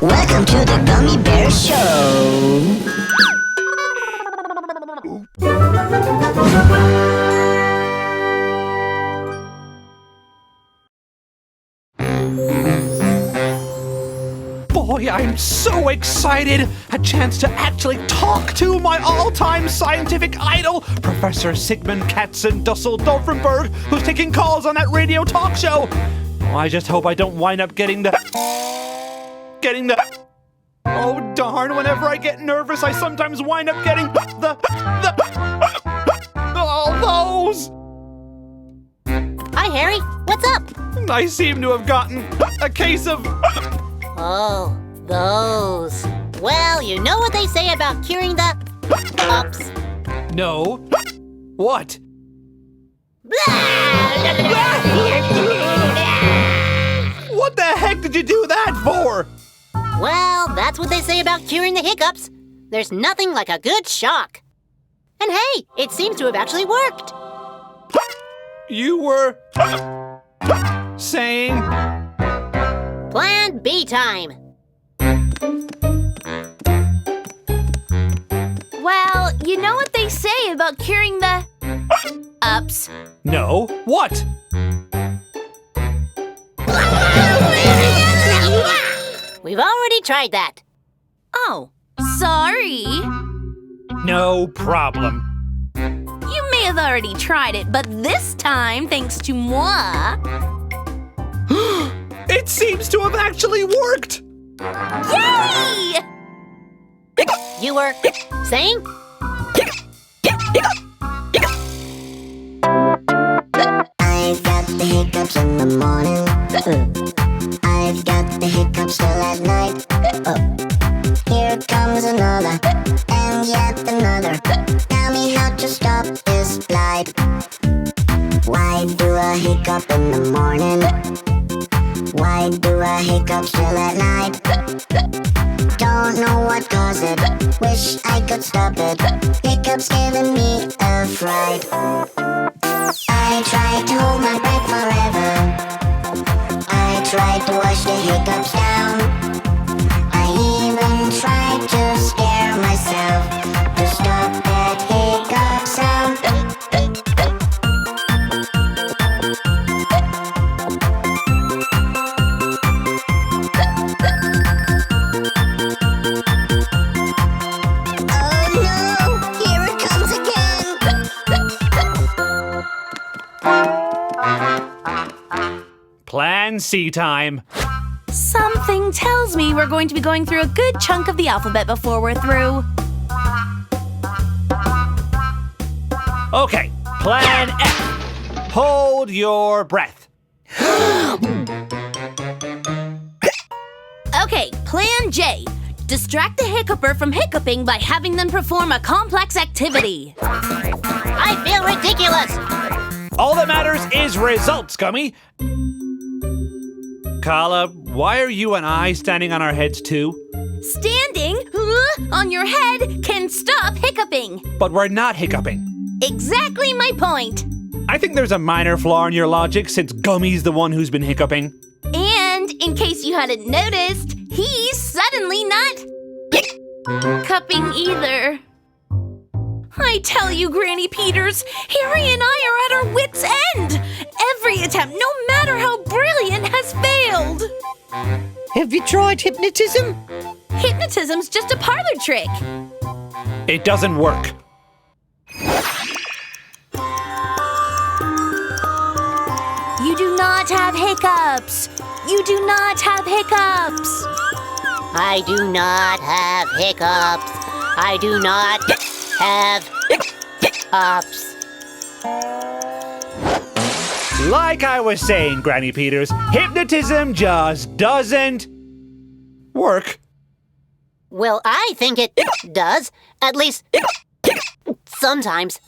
Welcome to the Gummy Bear Show. Boy, I'm so excited! A chance to actually talk to my all-time scientific idol, Professor Sigmund Katzendussel-Dolfenberg, who's taking calls on that radio talk show. Oh, I just hope I don't wind up getting the... Oh, darn, whenever I get nervous, I sometimes wind up getting all those! Hi, Harry. What's up? I seem to have gotten a case of... Oh, those. Well, you know what they say about curing the... Hiccups. No. What? What the heck did you do that for? Well, that's what they say about curing the hiccups. There's nothing like a good shock. And hey, it seems to have actually worked. You were... saying... Plan B time. Well, you know what they say about curing the... ups. No. What? We've already tried that. Oh, sorry. No problem. You may have already tried it, but this time, thanks to moi... It seems to have actually worked! Yay! You were saying? I've got the hiccups in the morning. I've got the hiccups till at night. Here comes another, and yet another. Tell me how to stop this blight. Why do I hiccup in the morning? Why do I hiccup till at night? Don't know what caused it. Wish I could stop it. Hiccups giving me a fright. I tried to hold my breath forever. I tried to wash the hiccups down. I even tried to scare myself to stop that hiccup sound. Oh no, here it comes again. Plan C time. Something tells me we're going to be going through a good chunk of the alphabet before we're through. Okay, Plan F. Hold your breath. Okay, Plan J. Distract the hiccuper from hiccuping by having them perform a complex activity. I feel ridiculous. All that matters is results, Gummy. Kala, why are you and I standing on our heads too? Standing on your head can stop hiccuping. But we're not hiccuping. Exactly my point. I think there's a minor flaw in your logic since Gummy's the one who's been hiccuping. And in case you hadn't noticed, he's suddenly not hiccuping either. I tell you, Granny Peters, Harry and I are at our wits' end. Every attempt, no matter how brilliant, has failed. Have you tried hypnotism? Hypnotism's just a parlor trick. It doesn't work. You do not have hiccups. You do not have hiccups. I do not have hiccups. I do not have hiccups. Like I was saying, Granny Peters, hypnotism just doesn't work. Well, I think it does. At least sometimes.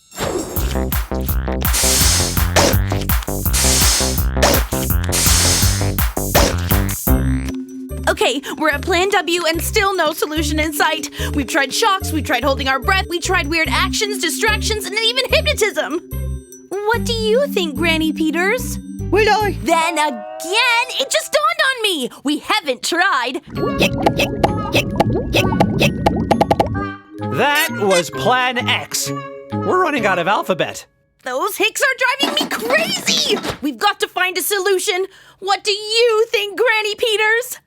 Okay, we're at Plan W and still no solution in sight. We've tried shocks, we've tried holding our breath, we tried weird actions, distractions, and even hypnotism. What do you think, Granny Peters? Will I? Then again, it just dawned on me. We haven't tried. That was Plan X. We're running out of alphabet. Those hicks are driving me crazy. We've got to find a solution. What do you think, Granny Peters?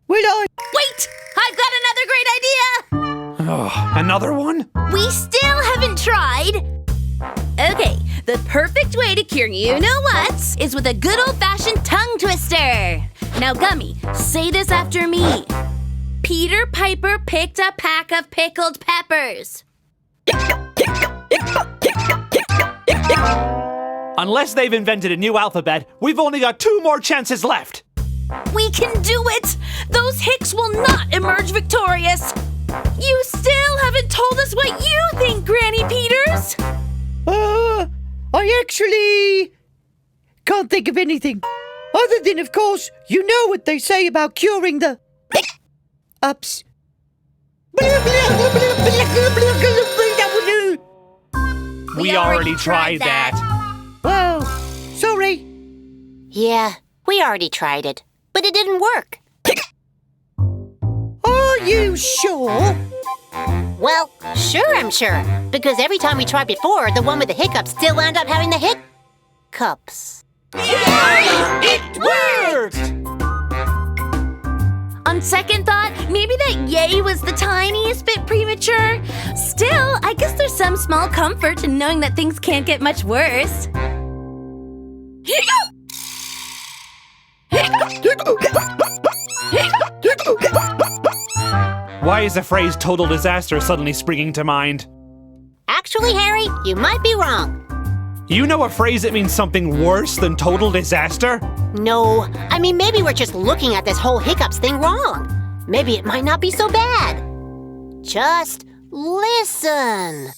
Well, Wait! I've got another great idea! Oh, another one? We still haven't tried. Okay, the perfect way to cure you-know-whats is with a good old-fashioned tongue twister. Now, Gummy, say this after me. Peter Piper picked a pack of pickled peppers. Unless they've invented a new alphabet, we've only got 2 more chances left. We can do it! Those hicks will not emerge victorious. You still haven't told us what you think, Granny Peters. I actually can't think of anything. Other than, of course, you know what they say about curing the ups. We already tried that. Well, sorry. Yeah, we already tried it, but it didn't work. Are you sure? Well, sure I'm sure, because every time we tried before, the one with the hiccups still wound up having the hiccups. It worked! On second thought, maybe that yay was the tiniest bit premature. Still, I guess there's some small comfort in knowing that things can't get much worse. Why is the phrase total disaster suddenly springing to mind? Actually, Harry, you might be wrong. You know a phrase that means something worse than total disaster? No, I mean, maybe we're just looking at this whole hiccups thing wrong. Maybe it might not be so bad. Just listen.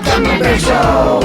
Gummy Bear Show!